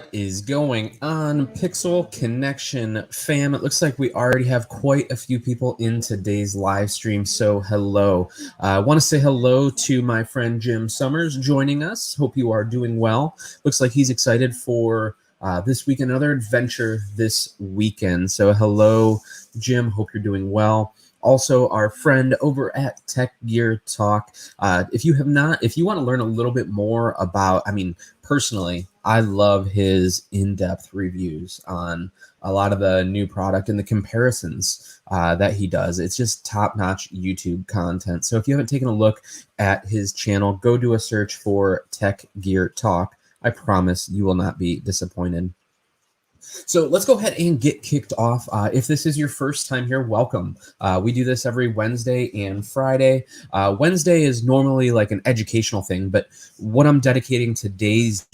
What is going on, Pixel Connection fam? It looks like we already have quite a few people in today's live stream, so hello. I want to say hello to my friend Jim Summers joining us. Hope you are doing well. Looks like he's excited for this week, another adventure this weekend. So hello, Jim. Hope you're doing well. Also, our friend over at Tech Gear Talk. If you want to learn a little bit more about, personally, I love his in-depth reviews on a lot of the new product and the comparisons that he does. It's just top-notch YouTube content. So if you haven't taken a look at his channel, go do a search for Tech Gear Talk. I promise you will not be disappointed. So let's go ahead and get kicked off. If this is your first time here, welcome. We do this every Wednesday and Friday. Wednesday is normally like an educational thing, but what I'm dedicating today's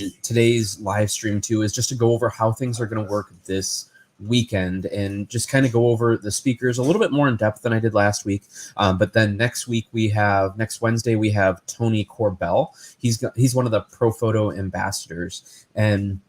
live stream to is just to go over how things are going to work this weekend and just kind of go over the speakers a little bit more in depth than I did last week. But then next Wednesday, we have Tony Corbell. He's one of the Pro Photo ambassadors, and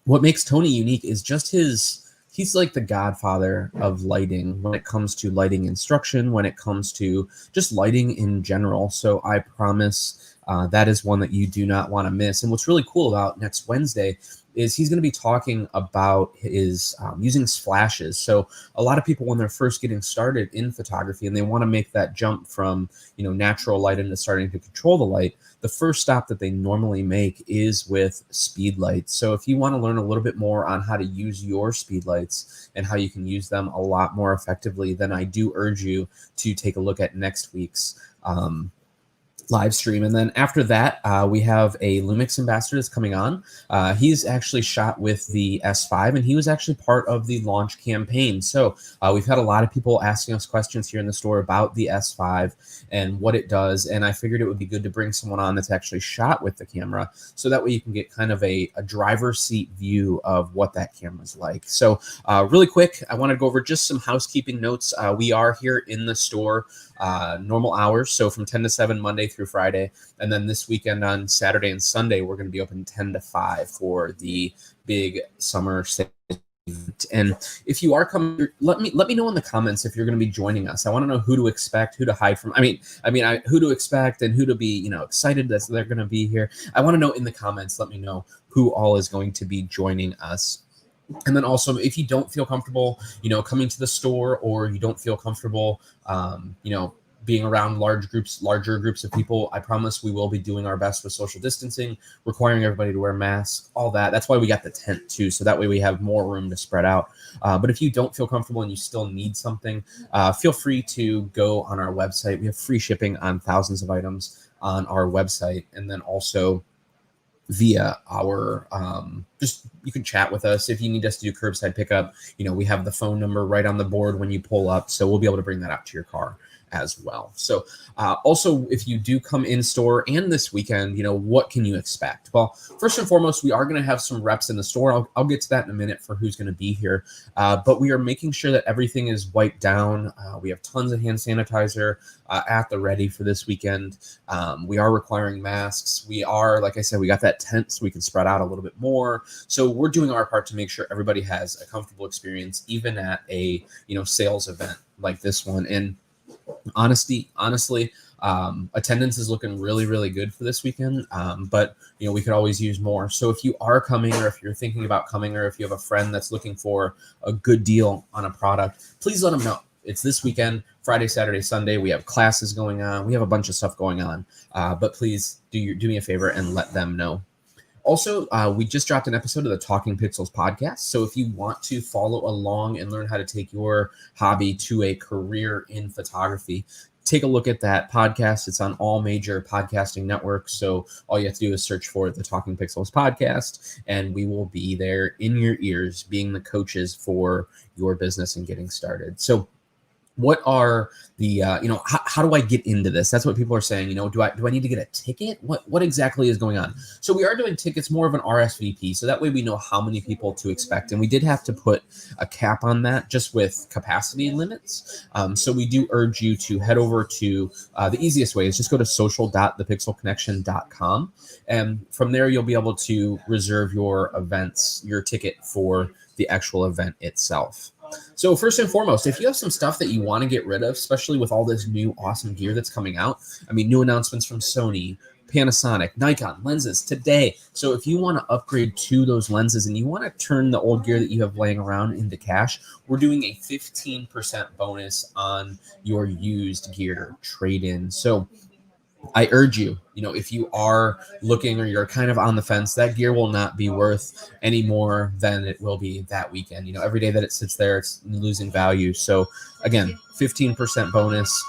what makes Tony unique is just he's like the godfather of lighting when it comes to lighting instruction, when it comes to just lighting in general. So I promise that is one that you do not want to miss. And what's really cool about next Wednesday is he's going to be talking about his using flashes. So a lot of people, when they're first getting started in photography and they want to make that jump from natural light into starting to control the light, the first stop that they normally make is with speed lights. So if you want to learn a little bit more on how to use your speed lights and how you can use them a lot more effectively, then I do urge you to take a look at next week's live stream. And then after that, we have a Lumix ambassador that's coming on. He's actually shot with the S5, and he was actually part of the launch campaign. So we've had a lot of people asking us questions here in the store about the S5 and what it does, and I figured it would be good to bring someone on that's actually shot with the camera, so that way you can get kind of a driver's seat view of what that camera's like. So really quick, I want to go over just some housekeeping notes. We are here in the store normal hours, so from 10 to 7 Monday through Friday, and then this weekend on Saturday and Sunday we're going to be open 10 to 5 for the big summer sale event. And if you are coming, let me know in the comments if you're going to be joining us. I want to know who to expect, who to hide from. Who to expect and who to be excited that they're going to be here. I want to know in the comments. Let me know who all is going to be joining us. And then also, if you don't feel comfortable, coming to the store, or you don't feel comfortable, being around larger groups of people, I promise we will be doing our best with social distancing, requiring everybody to wear masks, all that. That's why we got the tent too, so that way we have more room to spread out. But if you don't feel comfortable and you still need something, feel free to go on our website. We have free shipping on thousands of items on our website, and then also via our you can chat with us if you need us to do curbside pickup. We have the phone number right on the board when you pull up, so we'll be able to bring that out to your car as well. So also, if you do come in store and this weekend, what can you expect? Well, first and foremost, we are going to have some reps in the store. I'll get to that in a minute for who's going to be here, but we are making sure that everything is wiped down. We have tons of hand sanitizer at the ready for this weekend. We are requiring masks. We are, like I said, we got that tent so we can spread out a little bit more. So we're doing our part to make sure everybody has a comfortable experience, even at a sales event like this one. And honestly, attendance is looking really, really good for this weekend. But we could always use more. So if you are coming, or if you're thinking about coming, or if you have a friend that's looking for a good deal on a product, please let them know. It's this weekend, Friday, Saturday, Sunday. We have classes going on. We have a bunch of stuff going on. But please do me a favor and let them know. Also, we just dropped an episode of the Talking Pixels podcast. So if you want to follow along and learn how to take your hobby to a career in photography, take a look at that podcast. It's on all major podcasting networks. So all you have to do is search for the Talking Pixels podcast, and we will be there in your ears, being the coaches for your business and getting started. So what are the how do I get into this? That's what people are saying. Do I need to get a ticket? What exactly is going on? So we are doing tickets, more of an RSVP, so that way we know how many people to expect. And we did have to put a cap on that just with capacity limits. So we do urge you to head over to the easiest way is just go to social.thepixelconnection.com, and from there you'll be able to reserve your ticket for the actual event itself. So first and foremost, if you have some stuff that you want to get rid of, especially with all this new awesome gear that's coming out, I mean, new announcements from Sony, Panasonic, Nikon lenses today. So if you want to upgrade to those lenses and you want to turn the old gear that you have laying around into cash, we're doing a 15% bonus on your used gear trade-in. So I urge you, if you are looking or you're kind of on the fence, that gear will not be worth any more than it will be that weekend. Every day that it sits there, it's losing value. So again, 15% bonus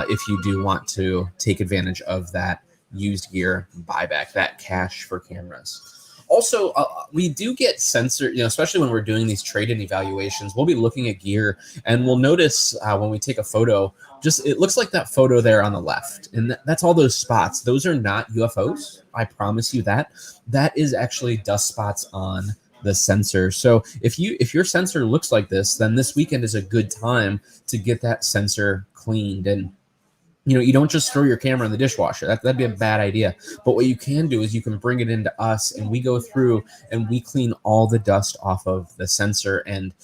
if you do want to take advantage of that used gear buyback, that cash for cameras. Also, we do get censored, especially when we're doing these trade-in evaluations. We'll be looking at gear and we'll notice when we take a photo, it looks like that photo there on the left. And that's all those spots. Those are not UFOs. I promise you that. That is actually dust spots on the sensor. So if your sensor looks like this, then this weekend is a good time to get that sensor cleaned. And you don't just throw your camera in the dishwasher. That'd be a bad idea. But what you can do is you can bring it into us, and we go through and we clean all the dust off of the sensor. And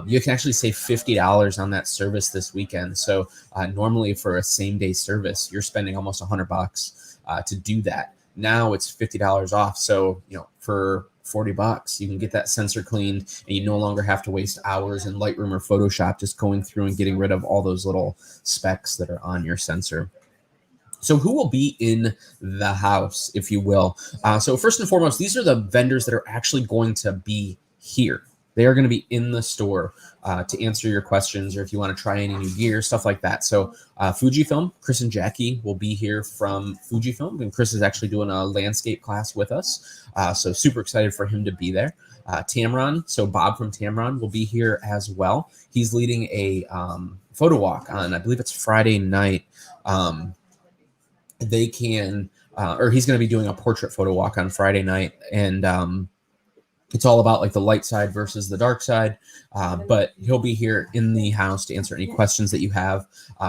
you can actually save $50 on that service this weekend. So normally for a same-day service, you're spending almost $100 to do that. Now it's $50 off. So for $40, you can get that sensor cleaned, and you no longer have to waste hours in Lightroom or Photoshop just going through and getting rid of all those little specks that are on your sensor. So who will be in the house, if you will? So first and foremost, these are the vendors that are actually going to be here. They are going to be in the store to answer your questions, or if you want to try any new gear, stuff like that. So Fujifilm, Chris and Jackie will be here from Fujifilm, and Chris is actually doing a landscape class with us. So super excited for him to be there. Tamron, so Bob from Tamron will be here as well. He's leading a photo walk on, I believe it's Friday night. He's going to be doing a portrait photo walk on Friday night, and it's all about like the light side versus the dark side, but he'll be here in the house to answer any questions that you have.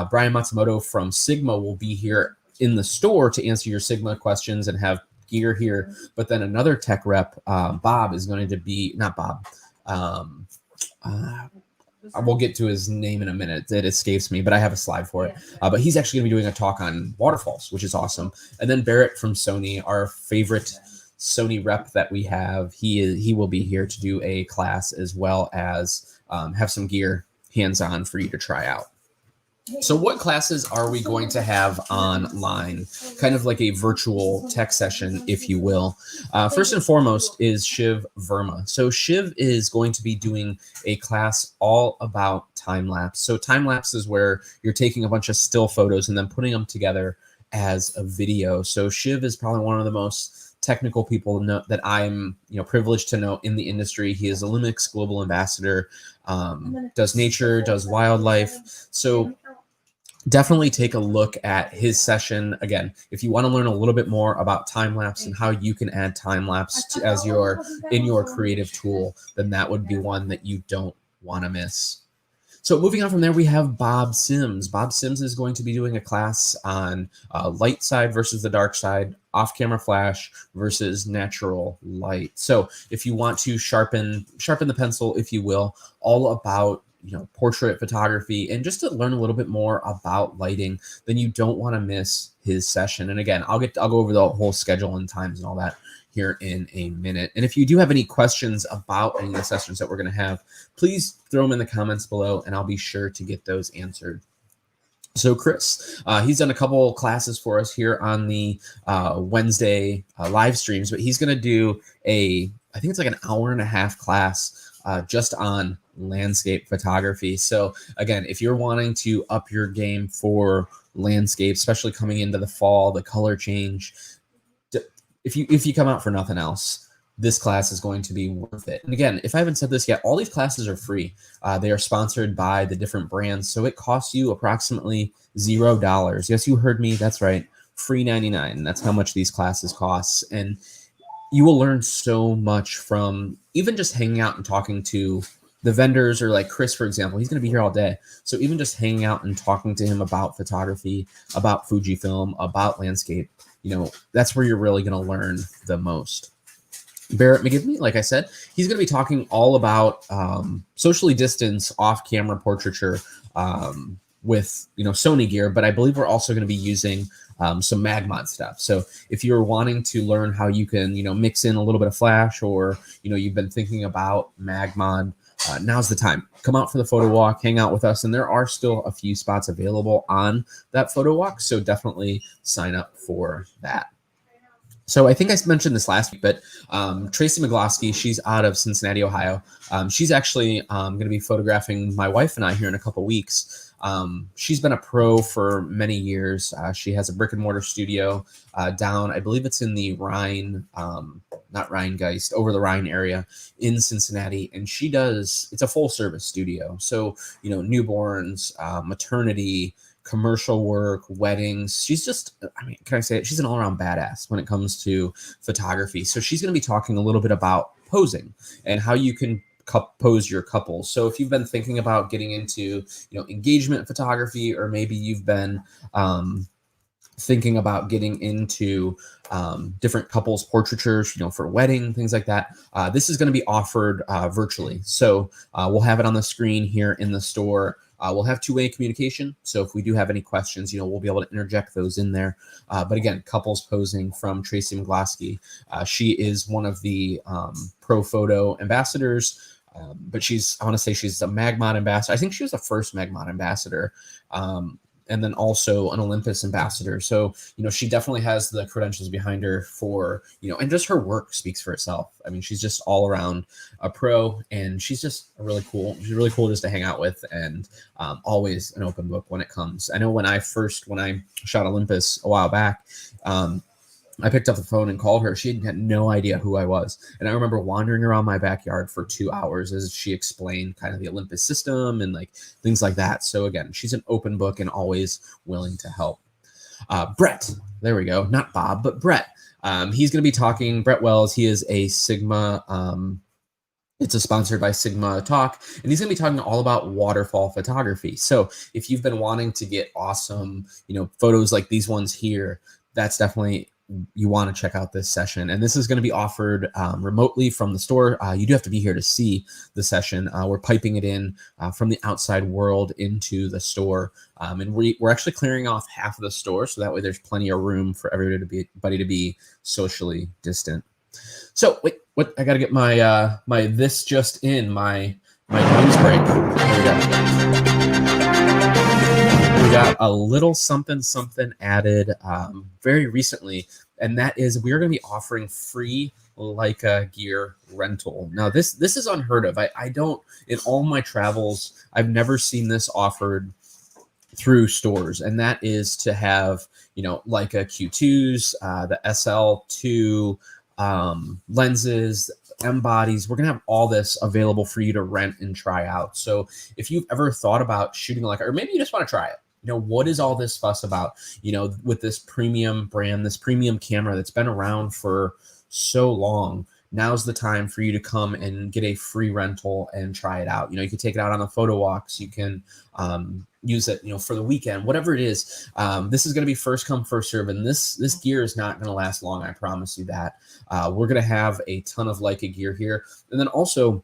Brian Matsumoto from Sigma will be here in the store to answer your Sigma questions and have gear here. But then another tech rep, Bob, is going to be, not Bob, we'll get to his name in a minute. It escapes me, but I have a slide for it. But he's actually going to be doing a talk on waterfalls, which is awesome. And then Barrett from Sony, our favorite Sony rep that we have, he will be here to do a class as well as have some gear hands-on for you to try out. So what classes are we going to have online? Kind of like a virtual tech session, if you will. First and foremost is Shiv Verma. So Shiv is going to be doing a class all about time-lapse. So time-lapse is where you're taking a bunch of still photos and then putting them together as a video. So Shiv is probably one of the most technical people that I'm privileged to know in the industry. He is a Lumix global ambassador, does nature, does wildlife. So definitely take a look at his session. Again, if you want to learn a little bit more about time-lapse and how you can add time-lapse as in your creative tool, then that would be one that you don't want to miss. So moving on from there, we have Bob Sims. Bob Sims is going to be doing a class on light side versus the dark side, off-camera flash versus natural light. So if you want to sharpen the pencil, if you will, all about portrait photography and just to learn a little bit more about lighting, then you don't want to miss his session. And again, I'll go over the whole schedule and times and all that here in a minute. And if you do have any questions about any of the sessions that we're going to have, please throw them in the comments below and I'll be sure to get those answered. So Chris, he's done a couple classes for us here on the Wednesday live streams, but he's going to do I think it's like an hour-and-a-half class just on landscape photography. So again, if you're wanting to up your game for landscape, especially coming into the fall, the color change, if you come out for nothing else, this class is going to be worth it. And again, if I haven't said this yet, all these classes are free. They are sponsored by the different brands, so it costs you approximately $0. Yes, you heard me. That's right. Free 99. That's how much these classes cost. And you will learn so much from even just hanging out and talking to the vendors, or like Chris, for example. He's going to be here all day. So even just hanging out and talking to him about photography, about Fujifilm, about landscape, that's where you're really going to learn the most. Barrett McGivney, like I said, he's going to be talking all about socially distanced off-camera portraiture with Sony gear, but I believe we're also going to be using some Magmod stuff. So if you're wanting to learn how you can mix in a little bit of flash, or you've been thinking about Magmod, now's the time. Come out for the photo walk, hang out with us, and there are still a few spots available on that photo walk, so definitely sign up for that. So I think I mentioned this last week, but Tracy McGlosky, she's out of Cincinnati, Ohio. She's actually going to be photographing my wife and I here in a couple weeks. She's been a pro for many years. She has a brick and mortar studio down, I believe it's in the Rhine, not Rhinegeist, over the Rhine area in Cincinnati. And it's a full service studio. So, newborns, maternity, commercial work, weddings. She's just, can I say it? She's an all-around badass when it comes to photography. So she's going to be talking a little bit about posing and how you can pose your couples. So if you've been thinking about getting into, engagement photography, or maybe you've been thinking about getting into different couples portraitures, for wedding, things like that, this is going to be offered virtually. So we'll have it on the screen here in the store. We'll have two-way communication. So if we do have any questions, we'll be able to interject those in there. But again, couples posing from Tracy McGlosky. She is one of the pro photo ambassadors, but I want to say she's a Magmod ambassador. I think she was the first Magmod ambassador. And then also an Olympus ambassador. So, she definitely has the credentials behind her for, and just her work speaks for itself. She's just all around a pro, and she's really cool just to hang out with, and always an open book when it comes. I know when I shot Olympus a while back, I picked up the phone and called her. She had no idea who I was. And I remember wandering around my backyard for 2 hours as she explained kind of the Olympus system and things like that. So again, she's an open book and always willing to help. Brett, there we go. Not Bob, but Brett. He's going to be talking, Brett Wells. He is a Sigma. It's sponsored by Sigma Talk, and he's going to be talking all about waterfall photography. So if you've been wanting to get awesome, photos like these ones here, that's definitely, you want to check out this session. And this is going to be offered remotely from the store. You do have to be here to see the session. We're piping it in from the outside world into the store. And we're actually clearing off half of the store, so that way there's plenty of room for everybody to be socially distant. So wait, what? I got to get my my this just in, my news break. Here we go. We got a little something added very recently, and that is we are going to be offering free Leica gear rental. Now this is unheard of. I don't, in all my travels, I've never seen this offered through stores, and that is to have Leica Q2s, the SL2 lenses, M bodies. We're gonna have all this available for you to rent and try out. So if you've ever thought about shooting Leica, or maybe you just want to try it, what is all this fuss about? With this premium brand, this premium camera that's been around for so long, now's the time for you to come and get a free rental and try it out. You can take it out on the photo walks. You can use it, for the weekend, whatever it is. This is going to be first come, first serve, and this gear is not going to last long. I promise you that. We're going to have a ton of Leica gear here, and then also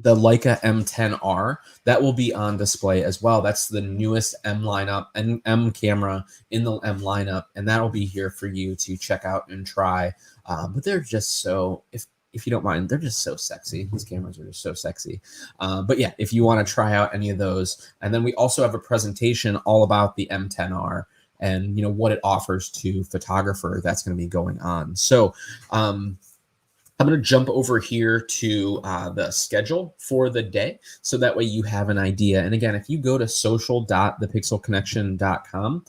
the Leica M10R that will be on display as well. That's the newest M lineup and M camera in the M lineup, and that'll be here for you to check out and try. But they're just so, if you don't mind, they're just so sexy. These cameras are just so sexy. But yeah, if you want to try out any of those, and then we also have a presentation all about the M10R and what it offers to photographer that's going to be going on. So I'm going to jump over here to the schedule for the day, so that way you have an idea. And again, if you go to social.thepixelconnection.com,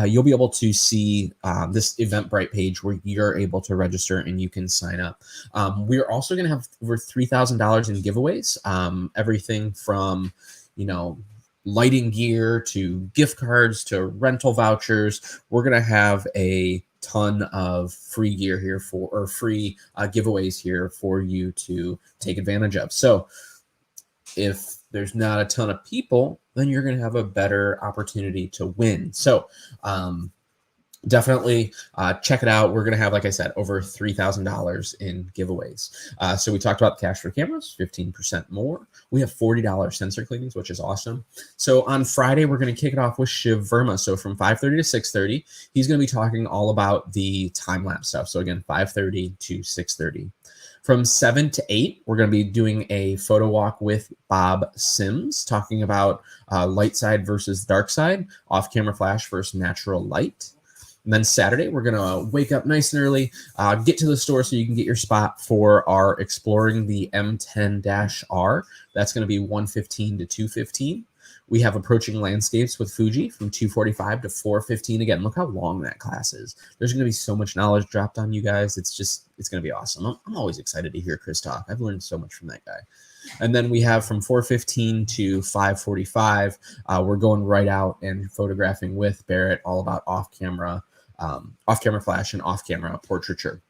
you'll be able to see this Eventbrite page where you're able to register and you can sign up. We're also going to have over $3,000 in giveaways, everything from, lighting gear to gift cards to rental vouchers. We're going to have a ton of free gear here free giveaways here for you to take advantage of. So if there's not a ton of people, then you're going to have a better opportunity to win. So definitely check it out. We're going to have, like I said, over $3,000 in giveaways. So we talked about cash for cameras, 15% more. We have $40 sensor cleanings, which is awesome. So on Friday, we're going to kick it off with Shiv Verma. So from 5:30 to 6:30, he's going to be talking all about the time-lapse stuff. So again, 5:30 to 6:30. From 7 to 8, we're going to be doing a photo walk with Bob Sims, talking about light side versus dark side, off-camera flash versus natural light. And then Saturday, we're going to wake up nice and early, get to the store so you can get your spot for our Exploring the M10-R. That's going to be 1:15 to 2:15. We have Approaching Landscapes with Fuji from 2:45 to 4:15. Again, look how long that class is. There's going to be so much knowledge dropped on you guys. It's going to be awesome. I'm always excited to hear Chris talk. I've learned so much from that guy. And then we have from 4:15 to 5:45, we're going right out and photographing with Barrett, all about off-camera flash and off-camera portraiture.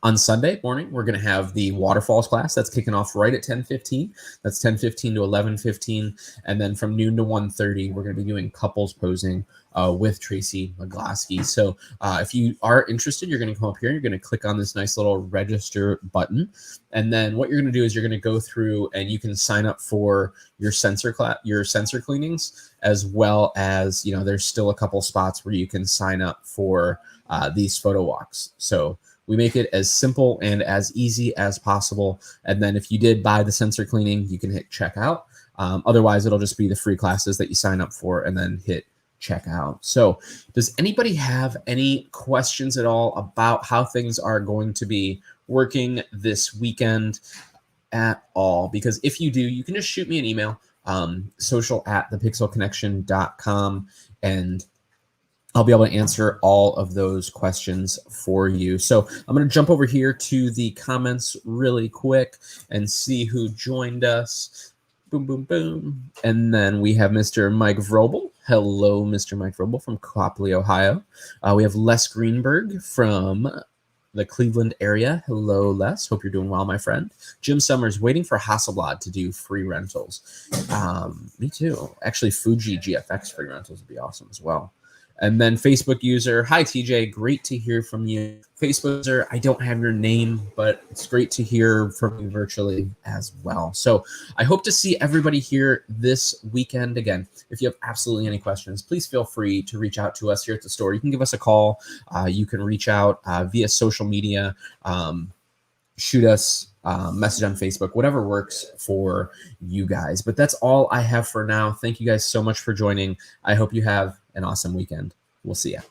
On Sunday morning, we're going to have the waterfalls class. That's kicking off right at 10:15. That's 10:15 to 11:15. And then from noon to 1:30, we're going to be doing couples posing with Tracy McGlasky. So if you are interested, you're going to come up here. You're going to click on this nice little register button. And then what you're going to do is you're going to go through and you can sign up for your sensor cleanings, as well as, there's still a couple spots where you can sign up for these photo walks. So we make it as simple and as easy as possible. And then if you did buy the sensor cleaning, you can hit checkout. Otherwise, it'll just be the free classes that you sign up for and then hit checkout. So does anybody have any questions at all about how things are going to be working this weekend at all? Because if you do, you can just shoot me an email, social@thepixelconnection.com, and I'll be able to answer all of those questions for you. So I'm going to jump over here to the comments really quick and see who joined us. Boom, boom, boom. And then we have Mr. Mike Vrobel. Hello, Mr. Mike Vrobel from Copley, Ohio. We have Les Greenberg from the Cleveland area. Hello, Les. Hope you're doing well, my friend. Jim Summers, waiting for Hasselblad to do free rentals. Me too. Actually, Fuji GFX free rentals would be awesome as well. And then Facebook user, hi TJ, great to hear from you. Facebook user, I don't have your name, but it's great to hear from you virtually as well. So I hope to see everybody here this weekend. Again, if you have absolutely any questions, please feel free to reach out to us here at the store. You can give us a call. You can reach out via social media, shoot us a message on Facebook, whatever works for you guys. But that's all I have for now. Thank you guys so much for joining. I hope you have an awesome weekend. We'll see ya.